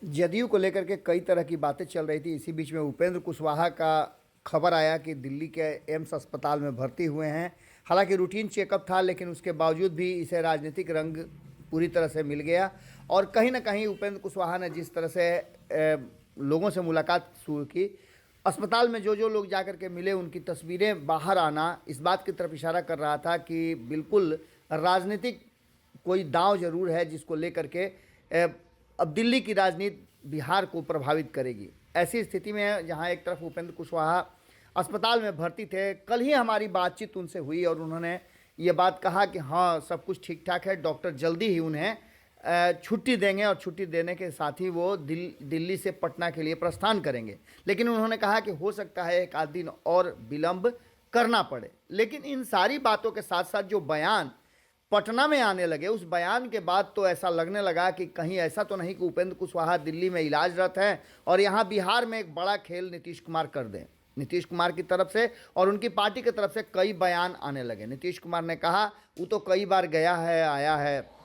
जदयू को लेकर के कई तरह की बातें चल रही थी। इसी बीच में उपेंद्र कुशवाहा का खबर आया कि दिल्ली के एम्स अस्पताल में भर्ती हुए हैं। हालांकि रूटीन चेकअप था, लेकिन उसके बावजूद भी इसे राजनीतिक रंग पूरी तरह से मिल गया। और कहीं ना कहीं उपेंद्र कुशवाहा ने जिस तरह से लोगों से मुलाकात शुरू की, अस्पताल में जो लोग जाकर के मिले, उनकी तस्वीरें बाहर आना इस बात की तरफ इशारा कर रहा था कि बिल्कुल राजनीतिक कोई दांव जरूर है, जिसको लेकर के अब दिल्ली की राजनीति बिहार को प्रभावित करेगी। ऐसी स्थिति में जहां एक तरफ उपेंद्र कुशवाहा अस्पताल में भर्ती थे, कल ही हमारी बातचीत उनसे हुई और उन्होंने ये बात कहा कि हाँ, सब कुछ ठीक ठाक है, डॉक्टर जल्दी ही उन्हें छुट्टी देंगे और छुट्टी देने के साथ ही वो दिल्ली से पटना के लिए प्रस्थान करेंगे। लेकिन उन्होंने कहा कि हो सकता है एक आध दिन और विलंब करना पड़े। लेकिन इन सारी बातों के साथ साथ जो बयान पटना में आने लगे, उस बयान के बाद तो ऐसा लगने लगा कि कहीं ऐसा तो नहीं कि उपेंद्र कुशवाहा दिल्ली में इलाजरत हैं और यहाँ बिहार में एक बड़ा खेल नीतीश कुमार कर दें। नीतीश कुमार की तरफ से और उनकी पार्टी की तरफ से कई बयान आने लगे। नीतीश कुमार ने कहा वो तो कई बार गया है, आया है।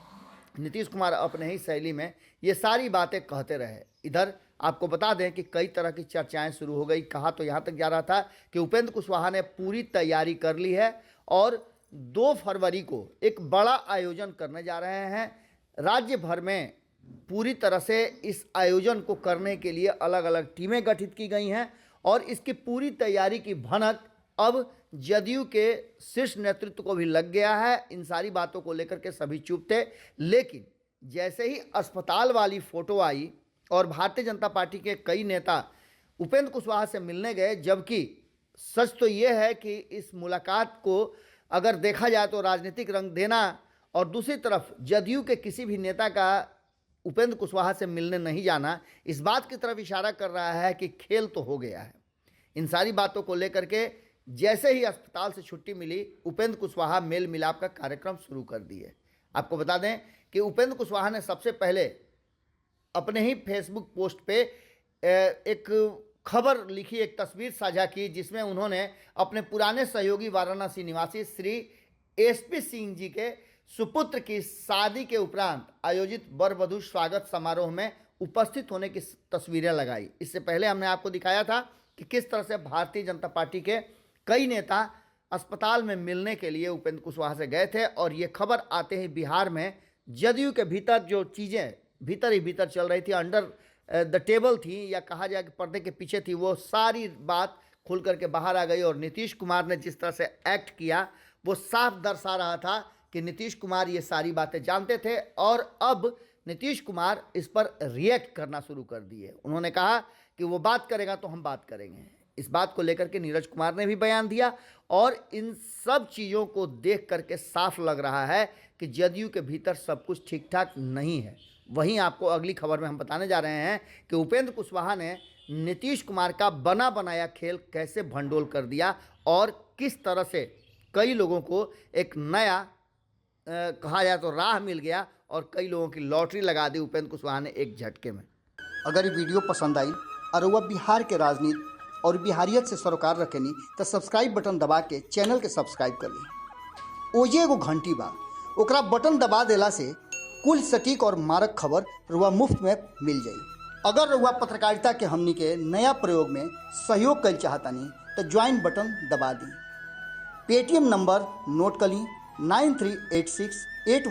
नीतीश कुमार अपने ही शैली में ये सारी बातें कहते रहे। इधर आपको बता दें कि कई तरह की चर्चाएं शुरू हो गई। कहा तो यहाँ तक जा रहा था कि उपेंद्र कुशवाहा ने पूरी तैयारी कर ली है और 2 फरवरी को एक बड़ा आयोजन करने जा रहे हैं। राज्य भर में पूरी तरह से इस आयोजन को करने के लिए अलग अलग टीमें गठित की गई हैं और इसकी पूरी तैयारी की भनक अब जदयू के शीर्ष नेतृत्व को भी लग गया है। इन सारी बातों को लेकर के सभी चुप थे, लेकिन जैसे ही अस्पताल वाली फोटो आई और भारतीय जनता पार्टी के कई नेता उपेंद्र कुशवाहा से मिलने गए, जबकि सच तो ये है कि इस मुलाकात को अगर देखा जाए तो राजनीतिक रंग देना और दूसरी तरफ जदयू के किसी भी नेता का उपेंद्र कुशवाहा से मिलने नहीं जाना इस बात की तरफ इशारा कर रहा है कि खेल तो हो गया है। इन सारी बातों को लेकर के जैसे ही अस्पताल से छुट्टी मिली, उपेंद्र कुशवाहा मेल मिलाप का कार्यक्रम शुरू कर दिए। आपको बता दें कि उपेंद्र कुशवाहा ने सबसे पहले अपने ही फेसबुक पोस्ट पे एक खबर लिखी, एक तस्वीर साझा की, जिसमें उन्होंने अपने पुराने सहयोगी वाराणसी निवासी श्री एसपी सिंह जी के सुपुत्र की शादी के उपरांत आयोजित वर वधू स्वागत समारोह में उपस्थित होने की तस्वीरें लगाई। इससे पहले हमने आपको दिखाया था कि किस तरह से भारतीय जनता पार्टी के कई नेता अस्पताल में मिलने के लिए उपेंद्र कुशवाहा से गए थे और ये खबर आते ही बिहार में जदयू के भीतर जो चीज़ें भीतर ही भीतर चल रही थी, अंडर द टेबल थी या कहा जाए कि पर्दे के पीछे थी, वो सारी बात खुल करके बाहर आ गई। और नीतीश कुमार ने जिस तरह से एक्ट किया वो साफ दर्शा रहा था कि नीतीश कुमार ये सारी बातें जानते थे और अब नीतीश कुमार इस पर रिएक्ट करना शुरू कर दिए। उन्होंने कहा कि वो बात करेगा तो हम बात करेंगे। इस बात को लेकर के नीरज कुमार ने भी बयान दिया और इन सब चीज़ों को देख करके साफ लग रहा है कि जदयू के भीतर सब कुछ ठीक ठाक नहीं है। वहीं आपको अगली खबर में हम बताने जा रहे हैं कि उपेंद्र कुशवाहा ने नीतीश कुमार का बना बनाया खेल कैसे भंडोल कर दिया और किस तरह से कई लोगों को एक नया कहा जाए तो राह मिल गया और कई लोगों की लॉटरी लगा दी उपेंद्र कुशवाहा ने एक झटके में। अगर ये वीडियो पसंद आई और वह बिहार के राजनीति और बिहारियत से सरोकार रखेनी तो सब्सक्राइब बटन दबा के चैनल के सब्सक्राइब कर ली। ओजे एगो घंटी बा, ओकरा बटन दबा देला से कुल सटीक और मारक खबर रुआ मुफ्त में मिल जाई। अगर रुआ पत्रकारिता के हमनी के नया प्रयोग में सहयोग कर चाहतानी तो ज्वाइन बटन दबा दी। पेटीएम नंबर नोट कर ली 938681